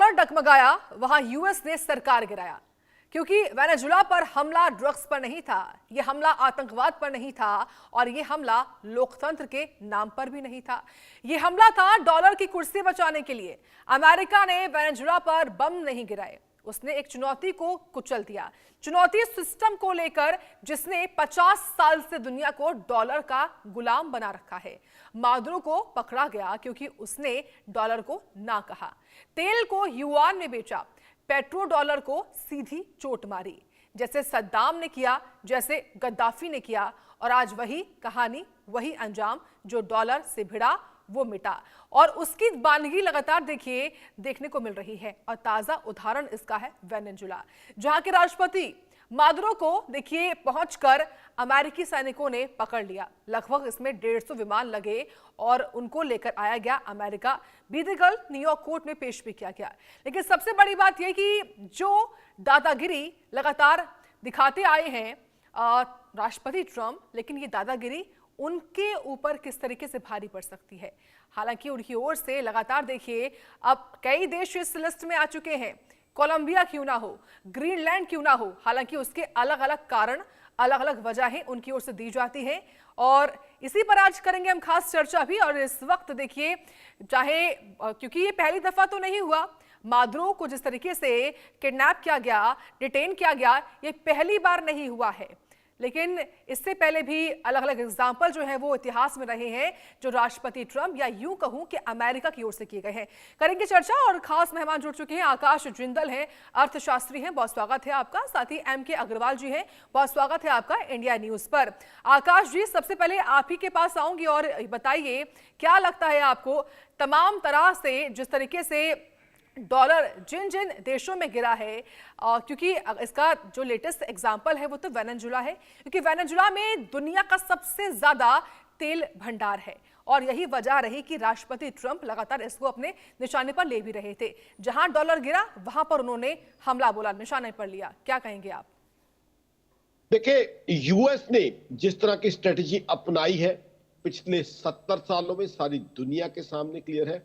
Dollar डगमगाया, वहां US ने सरकार गिराया। क्योंकि वेनेजुला पर हमला ड्रग्स पर नहीं था, यह हमला आतंकवाद पर नहीं था और यह हमला लोकतंत्र के नाम पर भी नहीं था। यह हमला था डॉलर की कुर्सी बचाने के लिए। अमेरिका ने वेनेजुला पर बम नहीं गिराए, उसने एक चुनौती को कुचल दिया। चुनौती सिस्टम को लेकर जिसने 50 साल से दुनिया को डॉलर का गुलाम बना रखा है। मादुरो को पकड़ा गया क्योंकि उसने डॉलर को ना कहा, तेल को युआन में बेचा, पेट्रो डॉलर को सीधी चोट मारी, जैसे सद्दाम ने किया, जैसे गद्दाफी ने किया। और आज वही कहानी, वही अंजाम, जो डॉलर से भिड़ा वो मिटा। और उसकी बानगी लगातार देखने को मिल रही है। और ताजा उदाहरण इसका है वेनेजुला, जहां के राष्ट्रपति मादुरो को पहुंचकर अमेरिकी सैनिकों ने पकड़ लिया। लगभग इसमें 150 विमान लगे और उनको लेकर आया गया अमेरिका। बीते कल न्यूयॉर्क कोर्ट में पेश भी किया गया। लेकिन सबसे बड़ी बात यह कि जो दादागिरी लगातार दिखाते आए हैं राष्ट्रपति ट्रंप, लेकिन ये दादागिरी उनके ऊपर किस तरीके से भारी पड़ सकती है। हालांकि उनकी ओर से लगातार अब कई देश इस लिस्ट में आ चुके हैं। कोलंबिया क्यों ना हो, ग्रीनलैंड क्यों ना हो, हालांकि उसके अलग अलग कारण, अलग अलग वजहें उनकी ओर से दी जाती हैं। और इसी पर आज करेंगे हम खास चर्चा भी। और इस वक्त चाहे क्योंकि ये पहली दफा तो नहीं हुआ, मादुरो को जिस तरीके से किडनैप किया गया, डिटेन किया गया, ये पहली बार नहीं हुआ है। लेकिन इससे पहले भी अलग अलग एग्जाम्पल जो है वो इतिहास में रहे हैं, जो राष्ट्रपति ट्रंप या यूं कहूं कि अमेरिका की ओर से किए गए हैं। करेंगे चर्चा और खास मेहमान जुड़ चुके हैं। आकाश जिंदल हैं, अर्थशास्त्री हैं, बहुत स्वागत है आपका। साथ ही एम के अग्रवाल जी हैं, बहुत स्वागत है आपका इंडिया न्यूज पर। आकाश जी, सबसे पहले आप ही के पास आऊंगी और बताइए क्या लगता है आपको, तमाम तरह से जिस तरीके से डॉलर जिन जिन देशों में गिरा है, क्योंकि इसका जो लेटेस्ट एग्जांपल है वो तो वेनेजुला है, क्योंकि वेनेजुला में दुनिया का सबसे ज्यादा तेल भंडार है। और यही वजह रही कि राष्ट्रपति ट्रंप लगातार इसको अपने निशाने पर ले भी रहे थे। जहां डॉलर गिरा वहां पर उन्होंने हमला बोला, निशाने पर लिया। क्या कहेंगे आप? देखिए, यूएस ने जिस तरह की स्ट्रेटेजी अपनाई है पिछले 70 सालों में सारी दुनिया के सामने क्लियर है।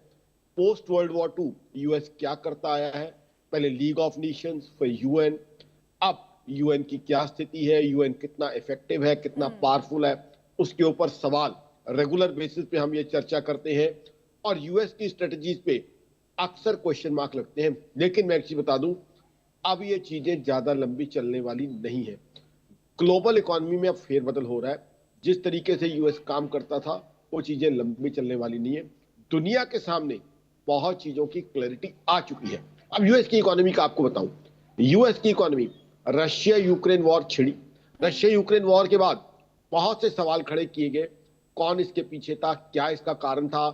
पोस्ट वर्ल्ड वॉर 2 यूएस क्या करता आया है, पहले लीग ऑफ नेशंस, फिर यूएन, अब यूएन की क्या स्थिति है, यूएन कितना इफेक्टिव है, कितना पावरफुल है, उसके ऊपर सवाल रेगुलर बेसिस पे हम ये चर्चा करते हैं। और यूएस की स्ट्रेटजीज पे अक्सर क्वेश्चन मार्क लगते हैं। लेकिन मैं एक चीज बता दूं, अब ये चीजें ज्यादा लंबी चलने वाली नहीं है। ग्लोबल इकोनॉमी में अब फेरबदल हो रहा है। जिस तरीके से यूएस काम करता था वो चीजें लंबी चलने वाली नहीं है। दुनिया के सामने बहुत चीजों की क्लैरिटी आ चुकी है। अब यूएस की इकोनॉमी का आपको बताऊं, यूएस की इकोनॉमी, रशिया यूक्रेन वॉर छिड़ी, रशिया यूक्रेन वॉर के बाद बहुत से सवाल खड़े किए गए, कौन इसके पीछे था, क्या इसका कारण था,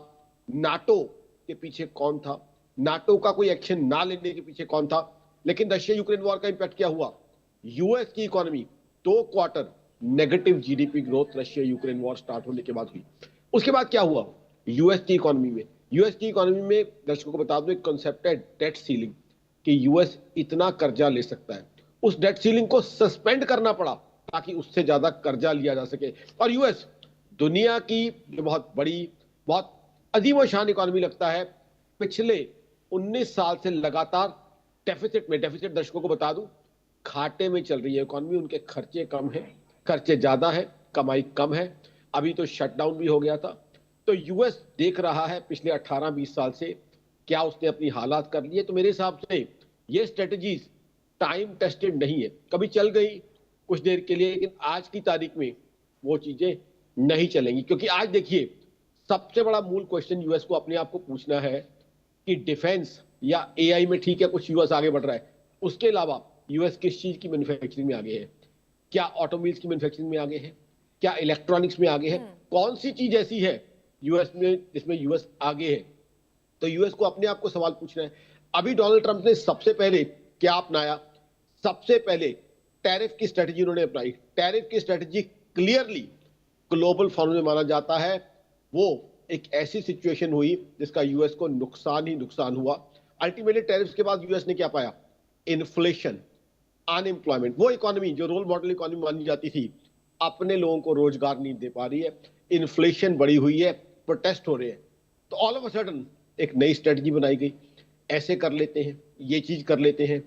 नाटो के पीछे कौन था, नाटो का कोई एक्शन ना लेने के पीछे कौन था। लेकिन रशिया यूक्रेन वॉर का इंपैक्ट क्या हुआ, यूएस की economy 2 quarter negative GDP growth Russia Ukraine war start होने के बाद हुई। उसके बाद क्या हुआ यूएस की इकोनॉमी में, यूएस की इकोनॉमी में दर्शकों को बता दूं एक कॉन्सेप्ट है डेट सीलिंग, कि यूएस इतना कर्जा ले सकता है। उस डेट सीलिंग को सस्पेंड करना पड़ा ताकि उससे ज्यादा कर्जा लिया जा सके। और यूएस दुनिया की जो बहुत बड़ी, बहुत अजीम शान इकोनॉमी लगता है, पिछले 19 साल से लगातार डेफिसिट में, डेफिसिट दर्शकों को बता दूं घाटे में चल रही है इकोनॉमी। उनके खर्चे कम है, खर्चे ज्यादा है, कमाई कम है। अभी तो शटडाउन भी हो गया था। तो यूएस देख रहा है पिछले 18-20 साल से क्या उसने अपनी हालात कर लिए। तो मेरे हिसाब से ये स्ट्रेटजीज टाइम टेस्टेड नहीं है। कभी चल गई कुछ देर के लिए, लेकिन आज की तारीख में वो चीजें नहीं चलेंगी। क्योंकि आज देखिए, सबसे बड़ा मूल क्वेश्चन यूएस को अपने आप को पूछना है कि डिफेंस या एआई में ठीक है कुछ यूएस आगे बढ़ रहा है, उसके अलावा यूएस किस चीज की मैन्युफैक्चरिंग में आगे है, क्या ऑटोमोबाइल्स की मैन्युफैक्चरिंग में आगे है, क्या इलेक्ट्रॉनिक्स में आगे है, कौन सी चीज ऐसी है यूएस में जिसमें यूएस आगे है। तो यूएस को अपने आप को सवाल पूछना है। अभी डोनाल्ड ट्रंप ने सबसे पहले क्या अपनाया, सबसे पहले टैरिफ की स्ट्रेटजी उन्होंने अपनाई। टैरिफ की स्ट्रेटजी क्लियरली ग्लोबल फॉर्म में माना जाता है। वो एक ऐसी सिचुएशन हुई जिसका यूएस को नुकसान ही नुकसान हुआ। अल्टीमेटली टैरिफ के बाद यूएस ने क्या पाया, इन्फ्लेशन, अनएम्प्लॉयमेंट। वो इकोनॉमी जो रोल मॉडल इकोनॉमी मानी जाती थी अपने लोगों को रोजगार नहीं दे पा रही है, इन्फ्लेशन बढ़ी हुई है, प्रोटेस्ट हो रहे हैं। तो ऑल ऑफ अ सडन एक नई स्ट्रेटजी बनाई गई। ऐसे कर लेते हैं, ये चीज कर लेते हैं।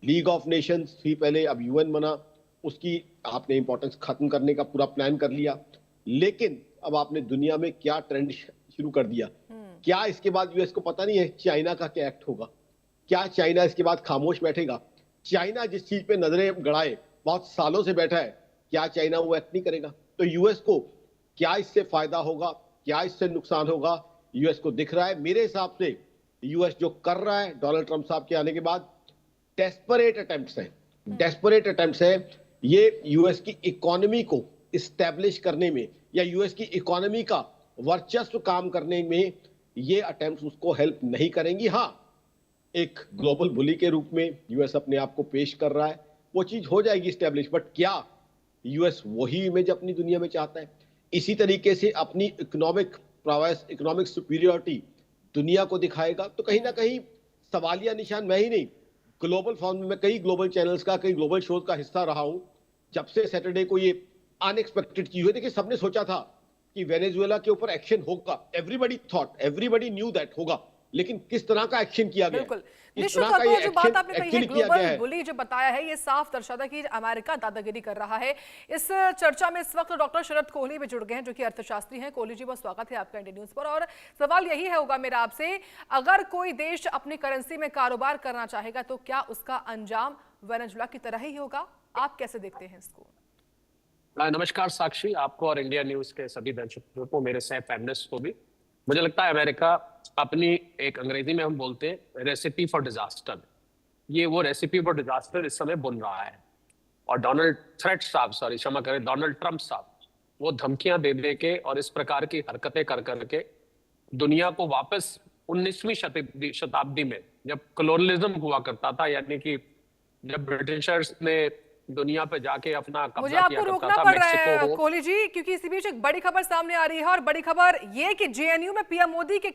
लीग ऑफ नेशंस थी पहले, अब यूएन बना, उसकी आपने इंपॉर्टेंस खत्म करने का पूरा प्लान कर लिया। लेकिन अब आपने दुनिया में क्या ट्रेंड शुरू कर दिया? क्या इसके बाद यूएस को पता नहीं है चाइना का क्या एक्ट होगा? क्या चाइना इसके बाद खामोश बैठेगा? चाइना जिस चीज पे नजरें गड़ाए बहुत सालों से बैठा है, क्या चाइना वो एक्ट नहीं करेगा? तो यूएस को क्या इससे फायदा होगा, क्या इससे नुकसान होगा, यूएस को दिख रहा है। मेरे हिसाब से यूएस जो कर रहा है डोनाल्ड ट्रंप साहब के आने के बाद, डेस्परेट अटेम्प्ट्स हैं, डेस्परेट अटेम्प्ट्स हैं। ये यूएस की इकोनॉमी को इस्टेब्लिश करने में या यूएस की इकोनॉमी का वर्चस्व काम करने में ये अटेम्प्ट्स उसको हेल्प नहीं करेंगी। हाँ, एक ग्लोबल बुली के रूप में यूएस अपने आप को पेश कर रहा है, वो चीज हो जाएगी स्टैब्लिश, बट क्या यूएस वही इमेज अपनी दुनिया में चाहता है? इसी तरीके से अपनी इकोनॉमिक प्रवास, इकोनॉमिक सुपीरियरिटी दुनिया को दिखाएगा? तो कहीं ना कहीं सवालिया निशान मैं ही नहीं, ग्लोबल फॉर्म में मैं कई ग्लोबल चैनल्स का, कई ग्लोबल शोज का हिस्सा रहा हूं। जब से सैटरडे को ये अनएक्सपेक्टेड चीज हुई, देखिए सबने सोचा था कि वेनेजुएला के ऊपर एक्शन होगा, everybody thought, everybody knew that होगा, लेकिन किस तरह का एक्शन किया गया, बिल्कुल किस निश्चित तरह तौर का पर ये वो जो बात एक्शन आपने कही है एक्चुअली किया गया ग्लोबल है। बुली जो बताया है, ये साफ दर्शाता कि अमेरिका दादागिरी कर रहा है। इस चर्चा में इस वक्त डॉक्टर शरद कोहली भी जुड़ गए हैं, जो कि अर्थशास्त्री हैं। कोहली जी, बहुत स्वागत है आपका इंडिया न्यूज पर। और सवाल यही है होगा मेरा आपसे, अगर कोई देश अपनी करेंसी में कारोबार करना चाहेगा तो क्या उसका अंजाम वेनेजुएला की तरह ही होगा? आप कैसे देखते हैं इसको? नमस्कार साक्षी, आपको और इंडिया न्यूज के सभी दर्शकों को, मेरे सह पैनलिस्ट को भी। मुझे लगता है अमेरिका अपनी, एक अंग्रेजी में हम बोलते हैं रेसिपी फॉर डिजास्टर, ये वो रेसिपी फॉर डिजास्टर इस समय बुन रहा है। और क्षमा करें, डोनाल्ड ट्रंप साहब वो धमकियां दे दे के और इस प्रकार की हरकतें कर करके दुनिया को वापस 19वीं शताब्दी में, जब कॉलोनियलिज्म हुआ करता था, यानी कि जब ब्रिटिशर्स ने दुनिया पे जाके अपना मुझे कब्जा किया आपको करता रोकना था, पड़ रहा मेक्सिको है हो। कोहली जी, क्योंकि इसी बीच एक बड़ी खबर सामने आ रही है, और बड़ी खबर ये कि जेएनयू में पीएम मोदी के खिलाफ